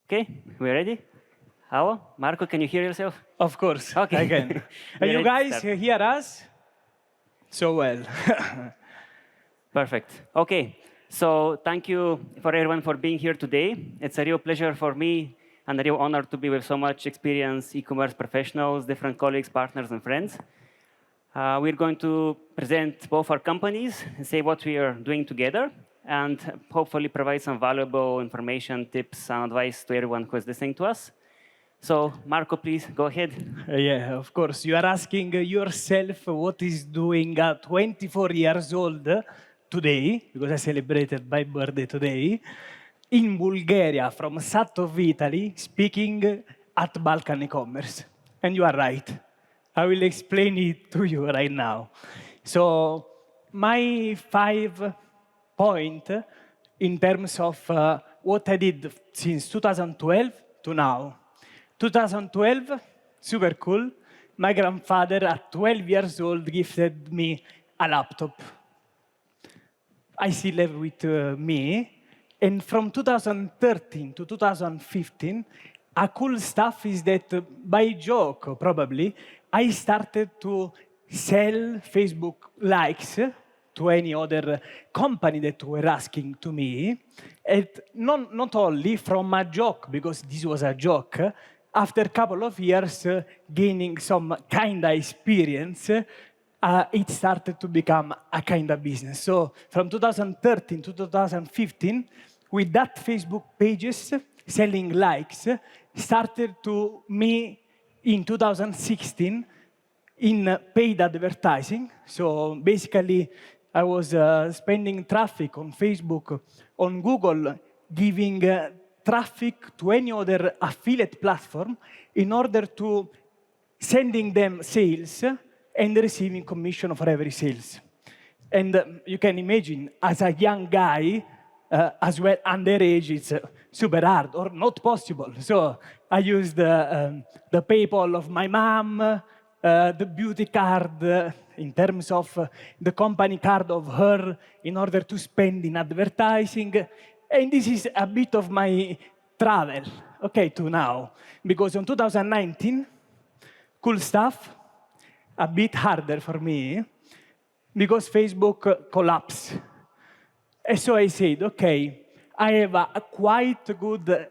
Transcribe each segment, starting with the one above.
Okay, we ready? Hello? Marco, can you hear yourself? Of course, Okay. I can. We You ready to guys start? hear us so well. Perfect. Okay, so thank you for everyone for being here today. It's a real pleasure for me and a real honor to be with so much experienced e-commerce professionals, different colleagues, partners, and friends. We're going to present both our companies and say what we are doing together, and hopefully provide some valuable information, tips, and advice to everyone who is listening to us. So, Marco, please go ahead. Yeah, of course. You are asking yourself what is doing at 24 years old today, because I celebrated my birthday today, in Bulgaria, from south of Italy, speaking at Balkan e-commerce. And you are right. I will explain it to you right now. So my 5 point in terms of what I did since 2012 to now. 2012, super cool. My grandfather at 12 years old gifted me a laptop. I still have with me. And from 2013 to 2015, a cool stuff is that by joke, probably, I started to sell Facebook likes to any other company that were asking to me. And not only from a joke, because this was a joke, after a couple of years gaining some kind of experience, it started to become a kind of business. So from 2013 to 2015, with that Facebook pages, selling likes, started to me in 2016 in paid advertising. So basically, I was spending traffic on Facebook, on Google, giving traffic to any other affiliate platform in order to sending them sales and receiving commission for every sales. And you can imagine, as a young guy, as well underage, it's super hard or not possible. So I used the PayPal of my mom, the beauty card in terms of the company card of her in order to spend in advertising. And this is a bit of my travel, okay, to now. Because in 2019, cool stuff, a bit harder for me, because Facebook collapsed. And so I said, okay, I have a quite good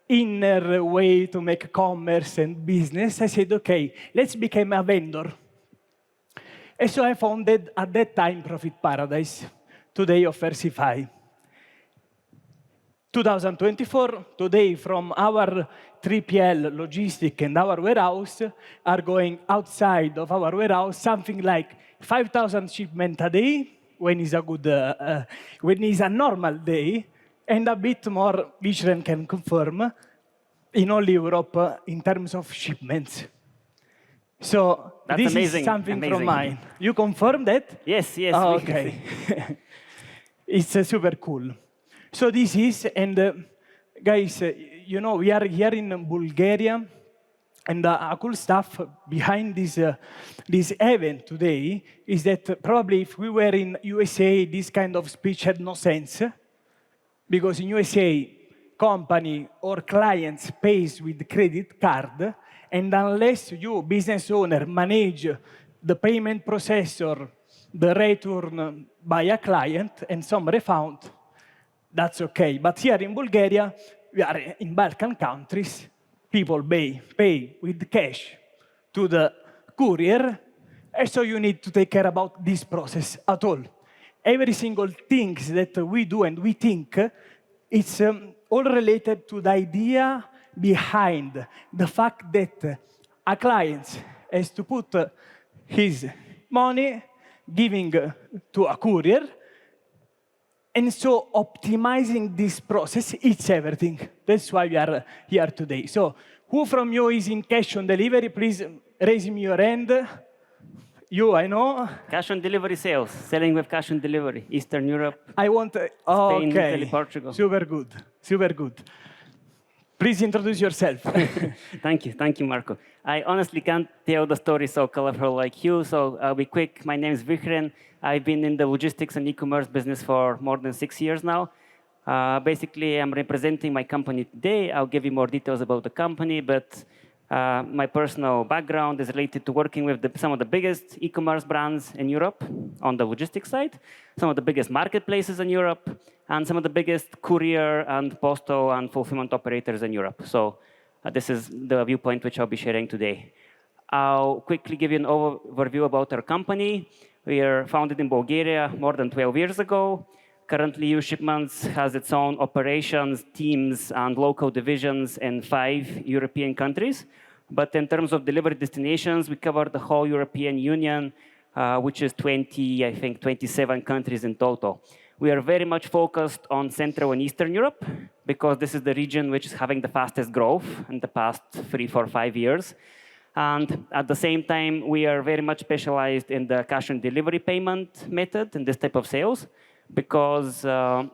inner way to make commerce and business. I said, okay, let's become a vendor. And so I founded, at that time, Profit Paradise, today of Versify. 2024, today from our 3PL logistic and our warehouse are going outside of our warehouse, something like 5,000 shipments a day, when is a good, when is a normal day, and a bit more, Vichren can confirm, in all Europe in terms of shipments. So That's this amazing, is something amazing. from mine. You confirm that? Yes, yes. Oh, we can okay. see. It's super cool. So this is, and guys, you know, we are here in Bulgaria, and a cool stuff behind this event today is that probably if we were in USA, this kind of speech had no sense, because in USA, company or clients pays with credit card, and unless you, business owner, manage the payment processor, the return by a client, and some refund, that's okay. But here in Bulgaria, we are in Balkan countries, people pay with cash to the courier, and so you need to take care about this process at all. Every single thing that we do and we think, it's all related to the idea behind the fact that a client has to put his money giving to a courier. And so optimizing this process, it's everything. That's why we are here today. So who from you is in cash on delivery? Please raise me your hand. You, I know. Cash on delivery sales, selling with cash on delivery, Eastern Europe. I want, Spain, okay. Italy, Portugal. Super good, super good. Please introduce yourself. Thank you, Marco. I honestly can't tell the story so colorful like you, so I'll be quick. My name is Vichren. I've been in the logistics and e-commerce business for more than 6 years now. Basically, I'm representing my company today. I'll give you more details about the company, but my personal background is related to working with some of the biggest e-commerce brands in Europe on the logistics side, some of the biggest marketplaces in Europe, and some of the biggest courier and postal and fulfillment operators in Europe. So this is the viewpoint which I'll be sharing today. I'll quickly give you an overview about our company. We are founded in Bulgaria more than 12 years ago. Currently, euShipments has its own operations, teams, and local divisions in 5 European countries. But in terms of delivery destinations, we cover the whole European Union, which is 27 countries in total. We are very much focused on Central and Eastern Europe because this is the region which is having the fastest growth in the past 3, 4, 5 years. And at the same time, we are very much specialized in the cash on delivery payment method in this type of sales, because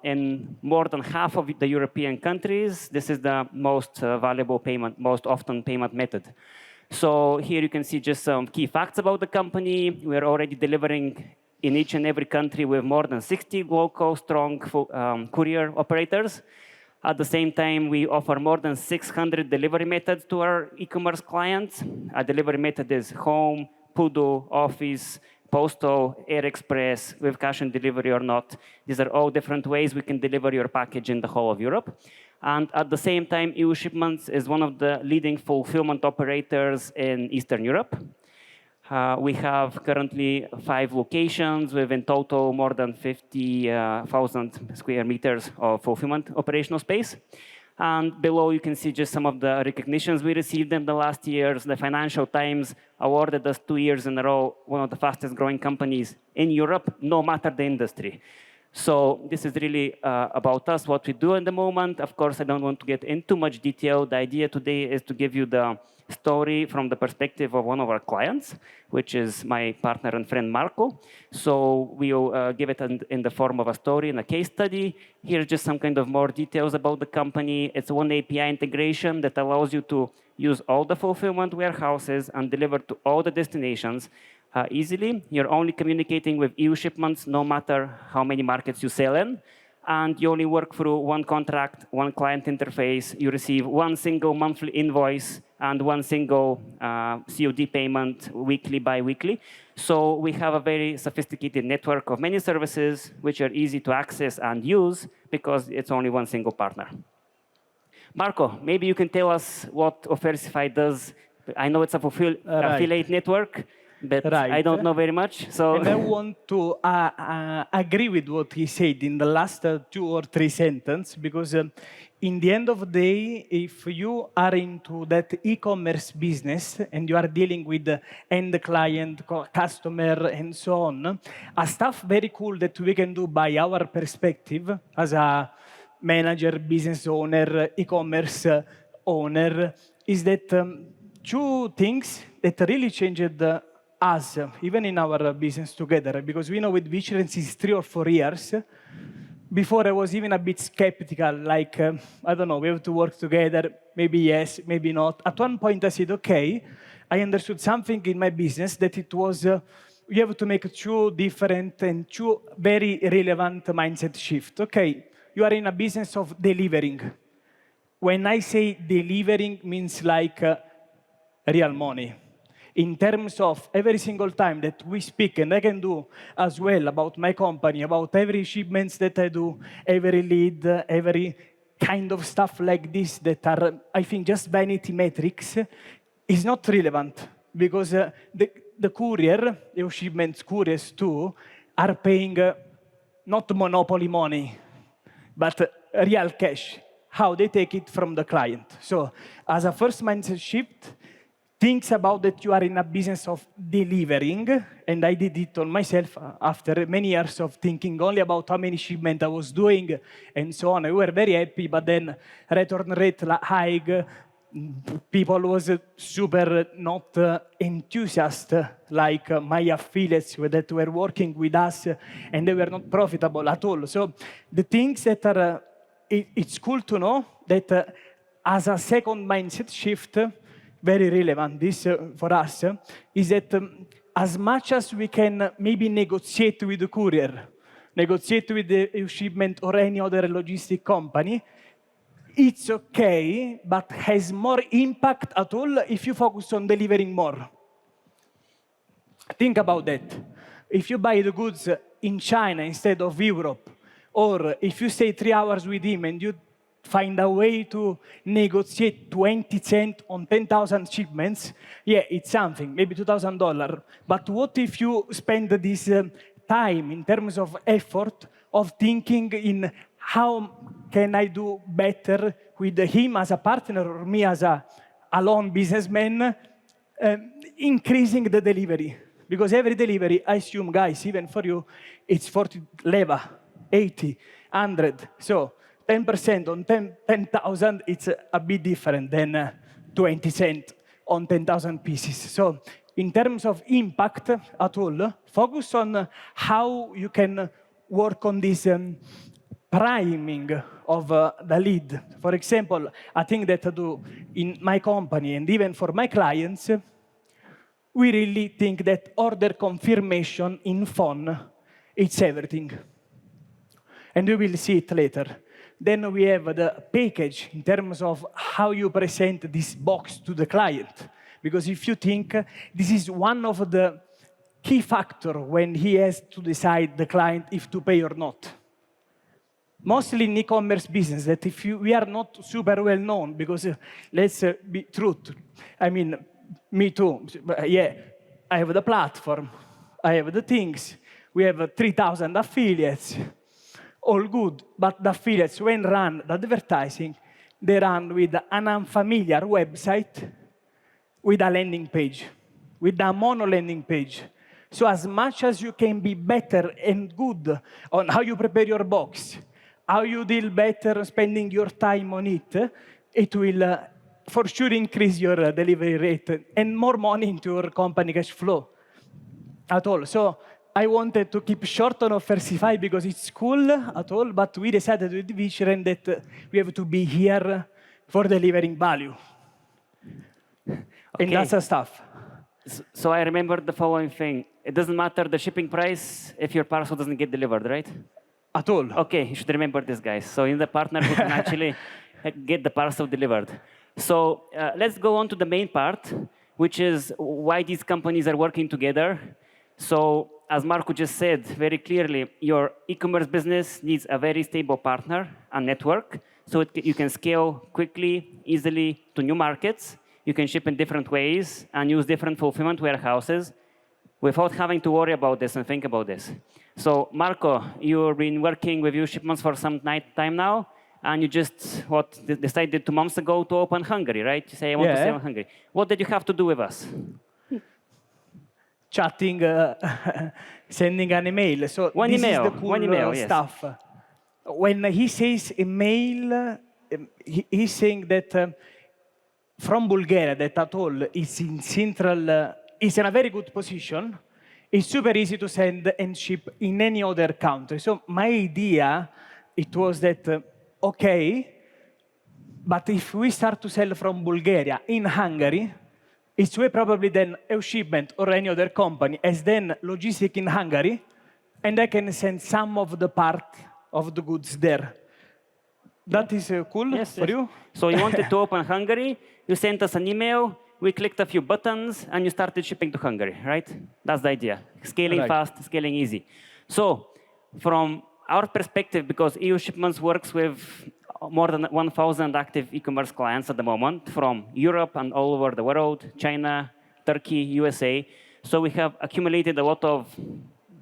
in more than half of the European countries, this is the most valuable payment, most often payment method. So here you can see just some key facts about the company. We are already delivering in each and every country with more than 60 local strong courier operators. At the same time, we offer more than 600 delivery methods to our e-commerce clients. A delivery method is home, PUDO, office, postal, air express, with cash on delivery or not. These are all different ways we can deliver your package in the whole of Europe. And at the same time, euShipments is one of the leading fulfillment operators in Eastern Europe. We have currently 5 locations with in total more than 50,000 square meters of fulfillment operational space. And below you can see just some of the recognitions we received in the last years. The Financial Times awarded us 2 years in a row one of the fastest growing companies in Europe, no matter the industry. So this is really about us, what we do in the moment. Of course, I don't want to get into much detail. The idea today is to give you the story from the perspective of one of our clients, which is my partner and friend Marco. So we'll give it in the form of a story and a case study. Here's just some kind of more details about the company. It's one API integration that allows you to use all the fulfillment warehouses and deliver to all the destinations easily. You're only communicating with euShipments no matter how many markets you sell in. And you only work through one contract, one client interface. You receive one single monthly invoice and one single COD payment weekly, bi-weekly. So we have a very sophisticated network of many services which are easy to access and use because it's only one single partner. Marco, maybe you can tell us what Offerify does. I know it's a affiliate network, but I don't know very much. So. And I want to agree with what he said in the last 2 or 3 sentences, because in the end of the day, if you are into that e-commerce business and you are dealing with the end client, customer, and so on, a stuff very cool that we can do by our perspective as a manager, business owner, e-commerce owner, is that 2 things that really changed us, even in our business together, because we know with Vichren since 3 or 4 years. Before I was even a bit skeptical, like, I don't know, we have to work together, maybe yes, maybe not. At one point I said, okay, I understood something in my business that it was, you have to make 2 different and 2 very relevant mindset shift. Okay, you are in a business of delivering. When I say delivering means like real money. In terms of every single time that we speak, and I can do as well about my company, about every shipments that I do, every lead, every kind of stuff like this that are, I think, just vanity metrics, is not relevant because the courier, the shipments couriers too, are paying not monopoly money, but real cash, how they take it from the client. So as a first mindset shift, think about that you are in a business of delivering, and I did it on myself after many years of thinking only about how many shipments I was doing and so on. We were very happy, but then return rate high, people was super not enthusiastic, like my affiliates that were working with us, and they were not profitable at all. So the things that are, it's cool to know that as a second mindset shift, very relevant, this for us, is that as much as we can maybe negotiate with the courier, negotiate with the euShipment or any other logistic company, it's okay, but has more impact at all if you focus on delivering more. Think about that. If you buy the goods in China instead of Europe, or if you stay 3 hours with him and you find a way to negotiate 20 cents on 10,000 shipments, yeah, it's something, maybe $2,000. But what if you spend this time in terms of effort of thinking in how can I do better with him as a partner or me as a lone businessman, increasing the delivery. Because every delivery, I assume, guys, even for you, it's 40 leva, 80, 100. So 10% on 10,000, it's a bit different than 20 cents on 10,000 pieces. So in terms of impact at all, focus on how you can work on this priming of the lead. For example, I think that I do in my company and even for my clients, we really think that order confirmation in phone, it's everything. And we will see it later. Then we have the package in terms of how you present this box to the client. Because if you think this is one of the key factors when he has to decide the client if to pay or not. Mostly in e-commerce business, that if we are not super well known, because let's be truth. I mean, me too. Yeah, I have the platform. I have the things. We have 3,000 affiliates. All good. But the affiliates, when run the advertising, they run with an unfamiliar website with a landing page, with a mono landing page. So as much as you can be better and good on how you prepare your box, how you deal better spending your time on it, it will for sure increase your delivery rate and more money into your company cash flow at all. So I wanted to keep short on Offerify because it's cool at all, but we decided with Vichren that we have to be here for delivering value. Okay. And that's the stuff. So I remember the following thing. It doesn't matter the shipping price if your parcel doesn't get delivered, right? At all. Okay, you should remember this, guys. So in the partner who can actually get the parcel delivered. So let's go on to the main part, which is why these companies are working together. So as Marco just said very clearly, your e-commerce business needs a very stable partner and network. So you can scale quickly, easily to new markets. You can ship in different ways and use different fulfillment warehouses without having to worry about this and think about this. So Marco, you've been working with euShipments for some time now. And you just decided 2 months ago to open Hungary, right? You say, I want to sell in Hungary. What did you have to do with us? Chatting, sending an email. So this is the cool stuff. When he says email, he's saying that from Bulgaria, that at all is in central, is in a very good position. It's super easy to send and ship in any other country. So my idea, it was that, okay, but if we start to sell from Bulgaria in Hungary, it's way probably then euShipment or any other company as then logistic in Hungary, and I can send some of the part of the goods there. That is cool for you? So you wanted to open Hungary, you sent us an email, we clicked a few buttons, and you started shipping to Hungary, right? That's the idea. Scaling fast, scaling easy. So from our perspective, because euShipments works with more than 1,000 active e-commerce clients at the moment from Europe and all over the world, China, Turkey, USA. So we have accumulated a lot of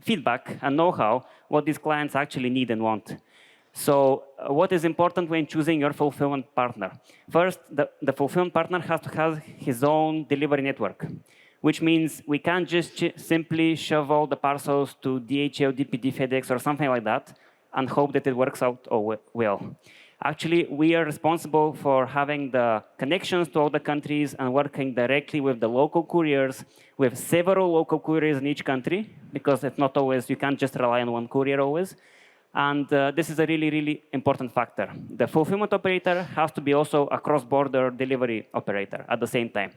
feedback and know-how what these clients actually need and want. So what is important when choosing your fulfillment partner? First, the fulfillment partner has to have his own delivery network, which means we can't just simply shove all the parcels to DHL, DPD, FedEx, or something like that and hope that it works out well. Actually, we are responsible for having the connections to all the countries and working directly with the local couriers, with several local couriers in each country, because it's not always, you can't just rely on one courier always. And this is a really, really important factor. The fulfillment operator has to be also a cross-border delivery operator at the same time,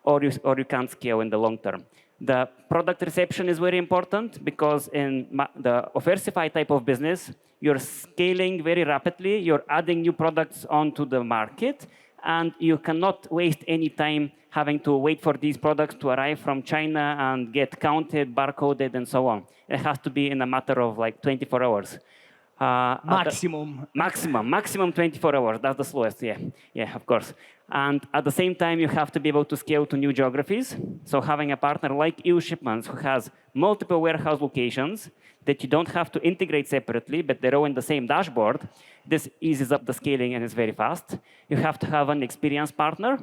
or you can't scale in the long term. The product reception is very important because in the Offerify type of business, you're scaling very rapidly, you're adding new products onto the market, and you cannot waste any time having to wait for these products to arrive from China and get counted, barcoded, and so on. It has to be in a matter of like 24 hours. Maximum 24 hours. That's the slowest, yeah, of course. And at the same time, you have to be able to scale to new geographies. So having a partner like euShipments, who has multiple warehouse locations that you don't have to integrate separately, but they're all in the same dashboard, this eases up the scaling and is very fast. You have to have an experienced partner.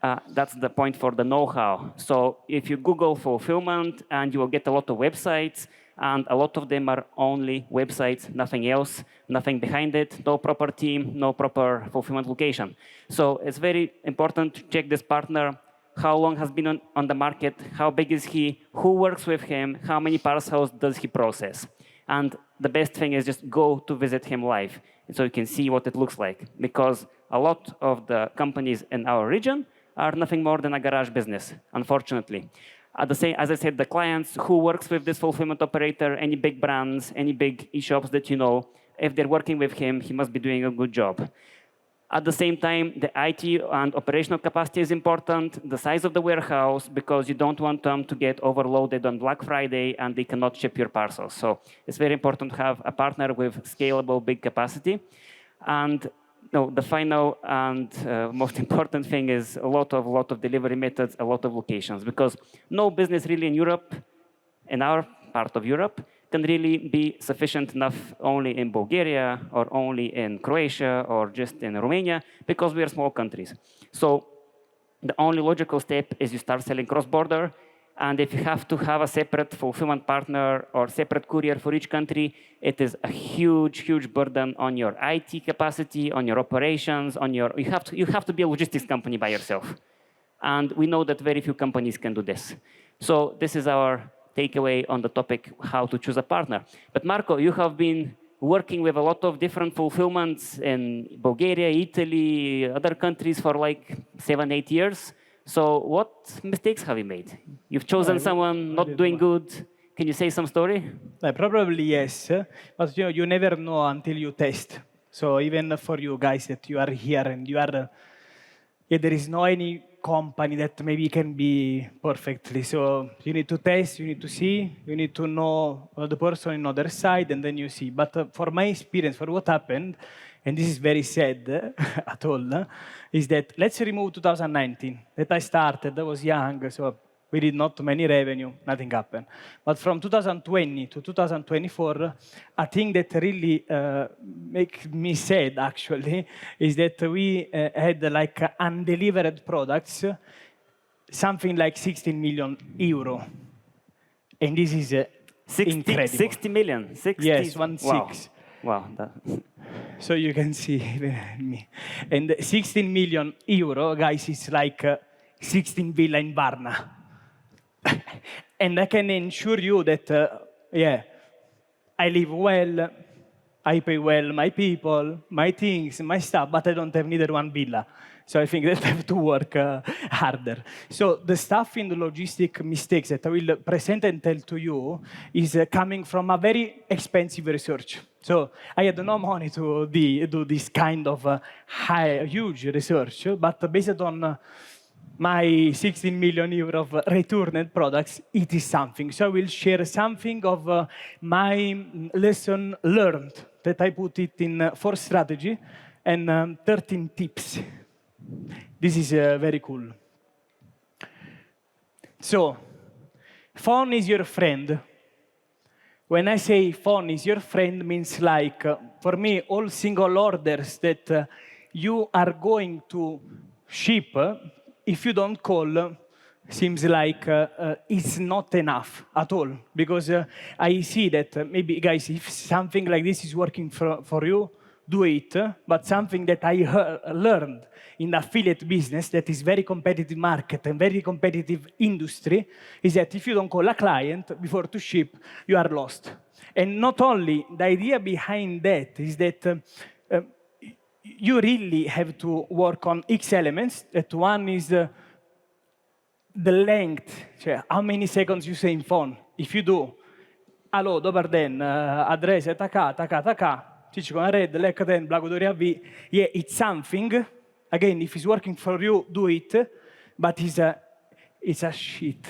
That's the point for the know-how. So if you Google fulfillment, and you will get a lot of websites, and a lot of them are only websites, nothing else, nothing behind it, no proper team, no proper fulfillment location. So it's very important to check this partner, how long has been on the market, how big is he, who works with him, how many parcels does he process. And the best thing is just go to visit him live, so you can see what it looks like. Because a lot of the companies in our region are nothing more than a garage business, unfortunately. As I said, the clients who works with this fulfillment operator, any big brands, any big e-shops that you know, if they're working with him, he must be doing a good job. At the same time, the IT and operational capacity is important, the size of the warehouse, because you don't want them to get overloaded on Black Friday and they cannot ship your parcels. So it's very important to have a partner with scalable, big capacity. And the final and most important thing is a lot of delivery methods, a lot of locations, because no business really in Europe, in our part of Europe, can really be sufficient enough only in Bulgaria or only in Croatia or just in Romania, because we are small countries. So the only logical step is you start selling cross-border. And if you have to have a separate fulfillment partner or separate courier for each country, it is a huge, huge burden on your IT capacity, on your operations, on your. You have to be a logistics company by yourself. And we know that very few companies can do this. So this is our takeaway on the topic, how to choose a partner. But Marco, you have been working with a lot of different fulfillments in Bulgaria, Italy, other countries for like 7-8 years. So what mistakes have you made? You've chosen someone not doing good. Can you say some story? Probably yes, but you never know until you test. So even for you guys that you are here and you are, there is no any company that maybe can be perfectly. So you need to test, you need to see, you need to know the person on the other side, and then you see. But for my experience, for what happened, and this is very sad at all, is that let's remove 2019, that I started, I was young, so we did not many revenue, nothing happened. But from 2020 to 2024, a thing that really makes me sad, actually, is that we had like undelivered products, something like 16 million euro. And this is incredible. 60 million? 60? Yes, 16. Wow. So you can see me. And 16 million euro, guys, is like 16 villa in Varna. And I can assure you that, I live well, I pay well my people, my things, my stuff, but I don't have neither one villa. So I think that I have to work harder. So the stuff in the logistic mistakes that I will present and tell to you is coming from a very expensive research. So I had no money to do this kind of huge research, but based on my 16 million euro of returned products, it is something. So I will share something of my lesson learned that I put it in 4 strategy and 13 tips. This is very cool. So, phone is your friend. When I say phone is your friend, means like, for me, all single orders that you are going to ship, if you don't call, seems like it's not enough at all. Because I see that maybe, guys, if something like this is working for you, do it. But something that I learned in the affiliate business, that is very competitive market and very competitive industry, is that if you don't call a client before to ship, you are lost. And not only, the idea behind that is that you really have to work on X elements. That one is the length, cioè how many seconds you say in phone. If you do, alo, dobar den, adres je taka, cici con red, lek den, blagodaria vi, yeah, it's something. Again, if it's working for you, do it, but it's a shit.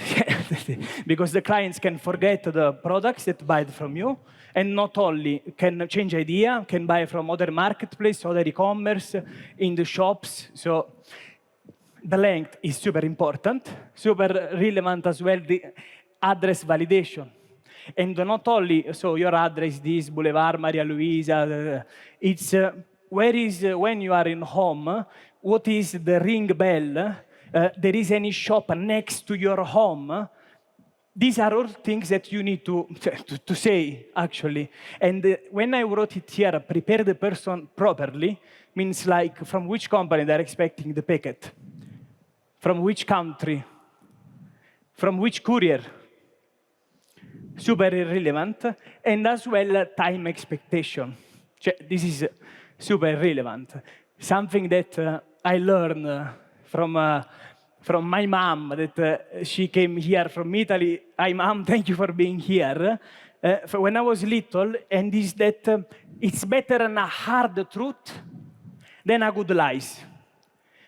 Because the clients can forget the products that buy from you, and not only can change idea, can buy from other marketplace, other e-commerce, in the shops. So the length is super important, super relevant as well, the address validation. And not only, so your address, this, Boulevard, Maria Luisa, it's when you are in home, what is the ring bell, there is any shop next to your home. These are all things that you need to say, actually. And when I wrote it here, prepare the person properly, means like from which company they're expecting the packet, from which country, from which courier. Super irrelevant, and as well time expectation. This is super relevant. Something that I learned from my mom, that she came here from Italy. Hi, mom, thank you for being here. When I was little, and is that it's better a hard truth than a good lies.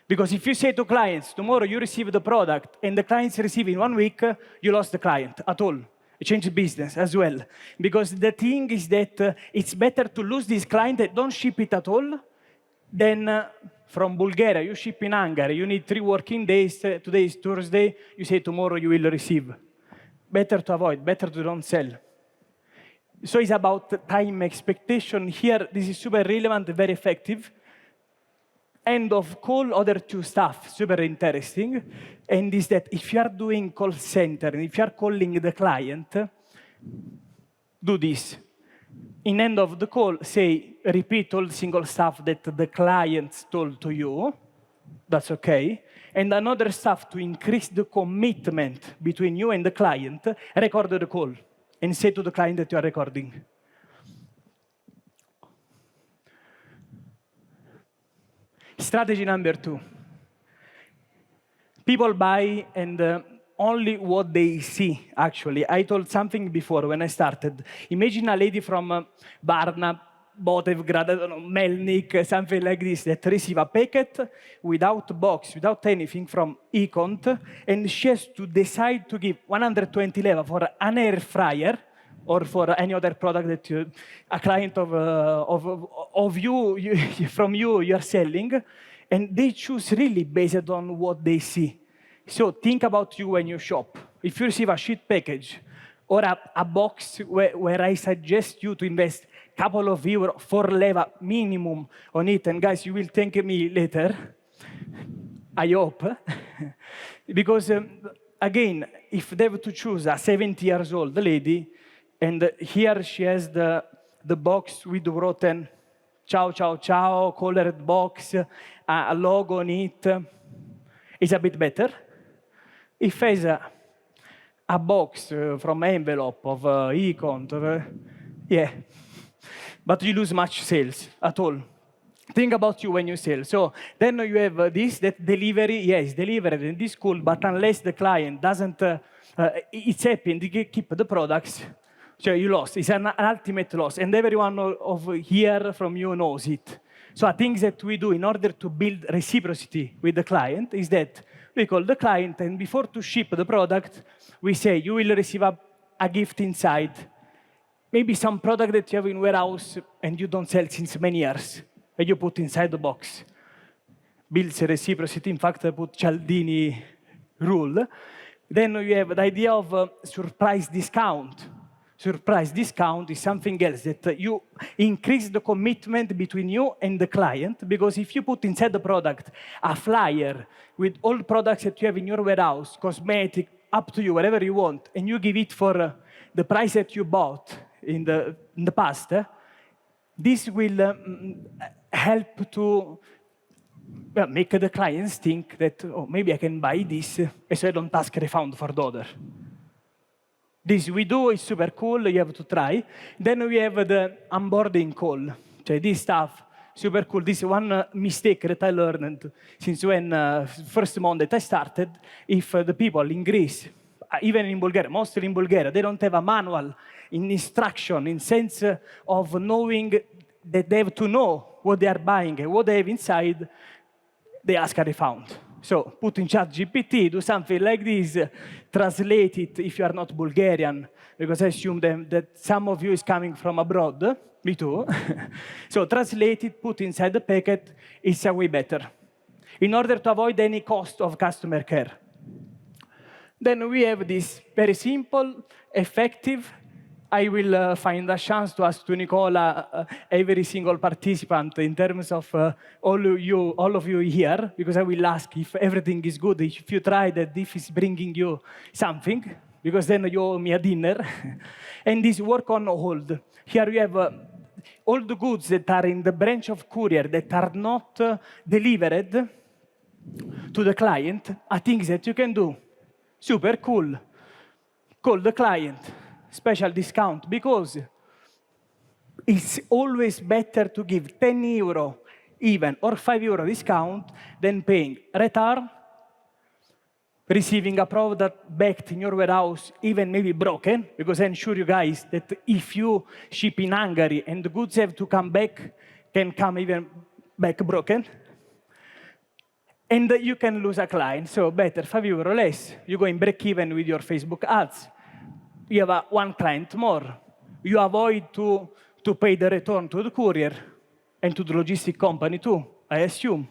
Because if you say to clients, tomorrow you receive the product, and the clients receive in 1 week, you lost the client at all. Change the business as well. Because the thing is that it's better to lose this client that don't ship it at all than from Bulgaria, you ship in Hungary, you need 3 working days, today is Thursday, you say tomorrow you will receive. Better to avoid, better to don't sell. So it's about time expectation. Here, this is super relevant, very effective. End of call, other 2 stuff, super interesting. And is that if you are doing call center, and if you are calling the client, do this. In end of the call, say, repeat all single stuff that the client told to you. That's okay. And another stuff to increase the commitment between you and the client, record the call and say to the client that you are recording. Strategy number 2. People buy and only what they see, actually. I told something before when I started. Imagine a lady from Varna, Botevgrad, I don't know, Melnik, something like this, that receive a packet without box, without anything from Econt, and she has to decide to give 120 leva for an air fryer, or for any other product that a client of you, from you are selling, and they choose really based on what they see. So think about you when you shop. If you receive a shit package or a box where I suggest you to invest a couple of euros, 4 leva minimum on it, and guys, you will thank me later, I hope, because again, if they have to choose a 70 years old lady, and here she has the box with written, ciao, ciao, ciao, colored box, a logo on it. It's a bit better. If has a box from envelope of Econt, yeah. But you lose much sales at all. Think about you when you sell. So then you have this, that delivery, yes, delivered, and this cool, but unless the client doesn't, it's happy, and you keep the products, so you lost. It's an ultimate loss, and everyone of here from you knows it. So things that we do in order to build reciprocity with the client is that we call the client, and before to ship the product, we say, you will receive a gift inside. Maybe some product that you have in warehouse and you don't sell since many years, and you put inside the box. Builds reciprocity. In fact, I put Cialdini rule. Then you have the idea of surprise discount. Surprise discount is something else that you increase the commitment between you and the client, because if you put inside the product a flyer with all products that you have in your warehouse, cosmetic, up to you, whatever you want, and you give it for the price that you bought in the past, this will help to make the clients think that, oh, maybe I can buy this, so I don't ask refund for the other. This we do, is super cool, you have to try. Then we have the onboarding call. So this stuff, super cool. This is one mistake that I learned since when first month that I started. If the people in Greece, even in Bulgaria, mostly in Bulgaria, they don't have a manual in instruction, in sense of knowing that they have to know what they are buying and what they have inside, they ask a refund. So put in ChatGPT, do something like this, translate it if you are not Bulgarian, because I assume that some of you is coming from abroad, me too. So translate it, put inside the packet, it's a way better, in order to avoid any cost of customer care. Then we have this very simple, effective. I will find a chance to ask to Nicola every single participant in terms of all of you here, because I will ask if everything is good, if you try that, if it's bringing you something, because then you owe me a dinner. And this work on hold. Here we have all the goods that are in the branch of courier that are not delivered to the client are things that you can do. Super cool. Call the client. Special discount, because it's always better to give 10 euro even or 5 euro discount than paying return, receiving a product back in your warehouse, even maybe broken, because I ensure you guys that if you ship in Hungary and the goods have to come back, can come even back broken. And you can lose a client, so better 5 euro less. You go in break even with your Facebook ads. You have one client more. You avoid to pay the return to the courier and to the logistic company too, I assume.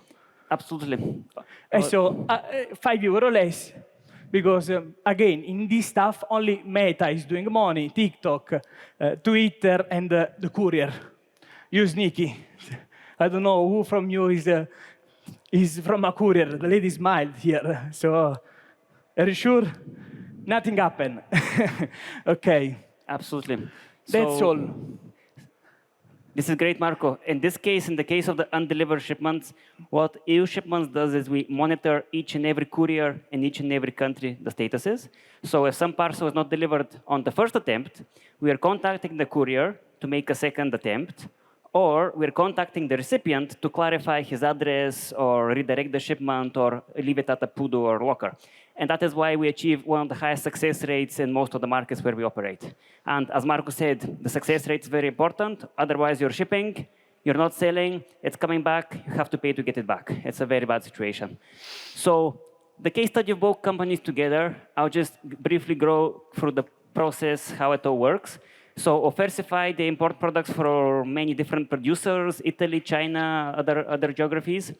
Absolutely. And so 5 euro less, because again, in this stuff, only Meta is doing money, TikTok, Twitter, and the courier. You sneaky. I don't know who from you is from a courier. The lady smiled here. So, are you sure? Nothing happened. Okay. Absolutely. That's all. This is great, Marco. In this case, in the case of the undelivered shipments, what euShipments does is we monitor each and every courier in each and every country the status is. So if some parcel is not delivered on the first attempt, we are contacting the courier to make a second attempt, or we're contacting the recipient to clarify his address or redirect the shipment or leave it at a PUDO or locker. And that is why we achieve one of the highest success rates in most of the markets where we operate. And as Marco said, the success rate is very important. Otherwise, you're shipping, you're not selling, it's coming back, you have to pay to get it back. It's a very bad situation. So the case study of both companies together, I'll just briefly go through the process, how it all works. So Offersify, they import products for many different producers, Italy, China, other geographies.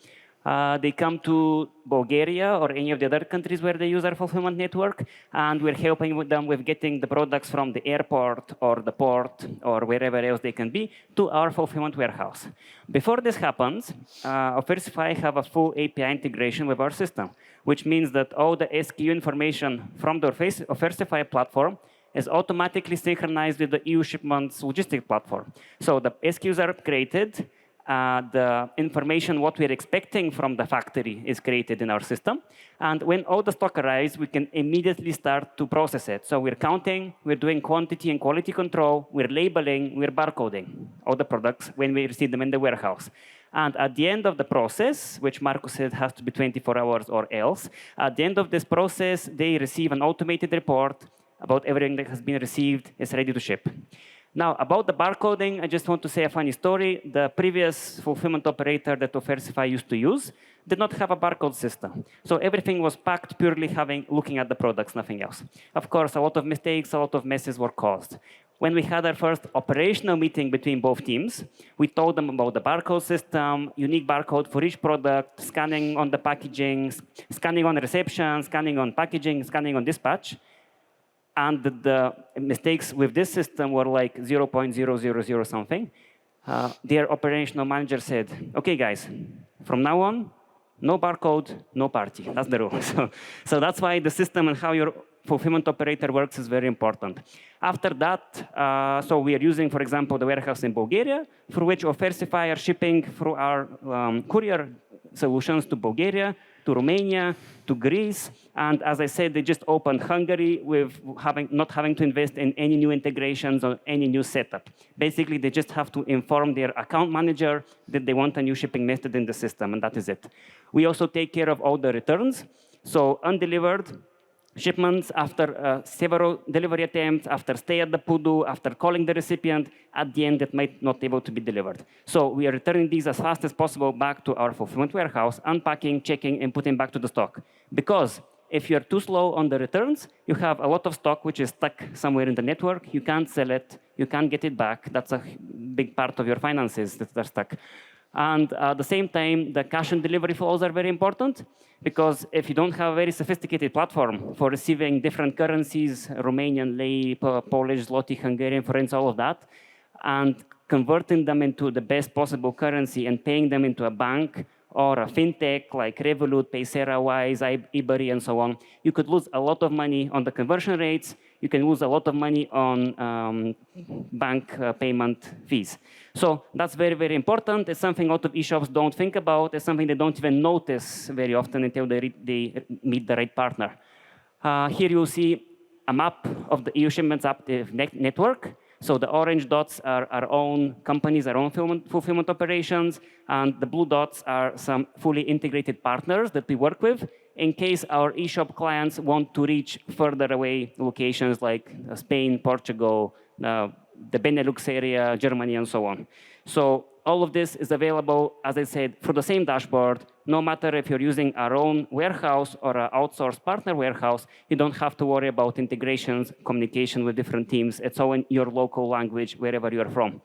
They come to Bulgaria or any of the other countries where they use our fulfillment network, and we're helping them with getting the products from the airport or the port or wherever else they can be to our fulfillment warehouse. Before this happens, Offersify have a full API integration with our system, which means that all the SKU information from the Offersify platform is automatically synchronized with the euShipments logistic platform. So the SKUs are created, the information, what we're expecting from the factory is created in our system. And when all the stock arrives, we can immediately start to process it. So we're counting, we're doing quantity and quality control, we're labeling, we're barcoding all the products when we receive them in the warehouse. And at the end of the process, which Marco said has to be 24 hours or else, at the end of this process, they receive an automated report about everything that has been received is ready to ship. Now, about the barcoding, I just want to say a funny story. The previous fulfillment operator that Offersify used to use did not have a barcode system. So everything was packed purely looking at the products, nothing else. Of course, a lot of mistakes, a lot of messes were caused. When we had our first operational meeting between both teams, we told them about the barcode system, unique barcode for each product, scanning on the packaging, scanning on reception, scanning on packaging, scanning on dispatch. And the mistakes with this system were like 0.000 something. Their operational manager said, okay, guys, from now on, no barcode, no party. That's the rule. So that's why the system and how your fulfillment operator works is very important. After that, so we are using, for example, the warehouse in Bulgaria, for which Offersify are shipping through our courier solutions to Bulgaria. to Romania, to Greece. And as I said, they just opened Hungary with not having to invest in any new integrations or any new setup. Basically, they just have to inform their account manager that they want a new shipping method in the system, and that is it. We also take care of all the returns. So undelivered shipments after several delivery attempts, after stay at the PUDU, after calling the recipient, at the end it might not be able to be delivered. So we are returning these as fast as possible back to our fulfillment warehouse, unpacking, checking, and putting back to the stock. Because if you're too slow on the returns, you have a lot of stock which is stuck somewhere in the network. You can't sell it. You can't get it back. That's a big part of your finances that are stuck. And at the same time, the cash and delivery flows are very important, because if you don't have a very sophisticated platform for receiving different currencies, Romanian lei, Polish zloty, Hungarian forints, all of that, and converting them into the best possible currency and paying them into a bank or a fintech like Revolut, Paysera, Wise, eBury, and so on, you could lose a lot of money on the conversion rates. You can lose a lot of money on bank payment fees. So that's very, very important. It's something a lot of e-shops don't think about. It's something they don't even notice very often until they meet the right partner. Here you'll see a map of the euShipments active network. So the orange dots are our own companies, our own fulfillment operations, and the blue dots are some fully integrated partners that we work with in case our e-shop clients want to reach further away locations like Spain, Portugal, the Benelux area, Germany, and so on. So all of this is available, as I said, through the same dashboard. No matter if you're using our own warehouse or an outsourced partner warehouse, you don't have to worry about integrations, communication with different teams. It's all in your local language, wherever you're from.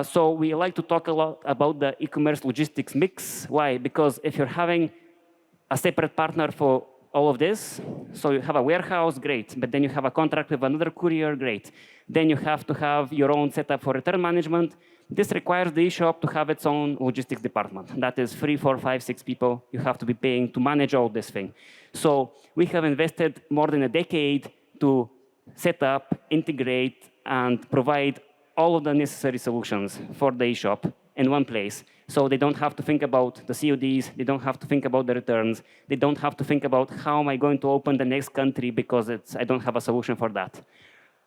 So we like to talk a lot about the e-commerce logistics mix. Why? Because if you're having a separate partner for all of this, so you have a warehouse, great, but then you have a contract with another courier, great. Then you have to have your own setup for return management. This requires the e-shop to have its own logistics department. That is 3, 4, 5, 6 people you have to be paying to manage all this thing. So we have invested more than a decade to set up, integrate, and provide all of the necessary solutions for the e-shop in one place. So they don't have to think about the CODs, they don't have to think about the returns, they don't have to think about how am I going to open the next country because I don't have a solution for that.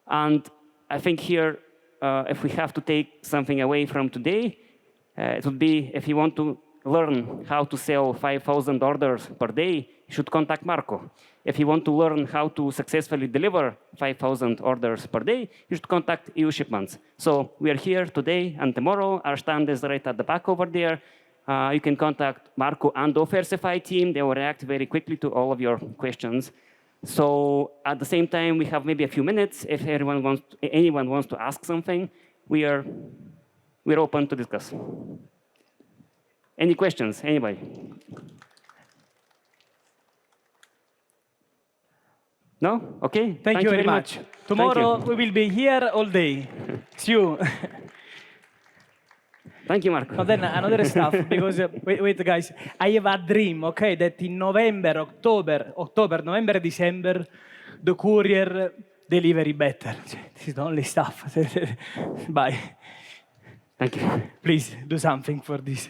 And I think here, if we have to take something away from today, it would be if you want to learn how to sell 5,000 orders per day, you should contact Marco. If you want to learn how to successfully deliver 5,000 orders per day, you should contact euShipments. So we are here today and tomorrow. Our stand is right at the back over there. You can contact Marco and the Offersify team. They will react very quickly to all of your questions. So at the same time, we have maybe a few minutes. If anyone wants to ask something, we're open to discuss. Any questions? Anybody? No? Okay. Thank you very much. Tomorrow we will be here all day. See you. Thank you, Marco. But then another stuff, because wait, guys, I have a dream, okay, that in November, November, December, the courier delivery better. This is the only stuff. Bye. Thank you. Please do something for this.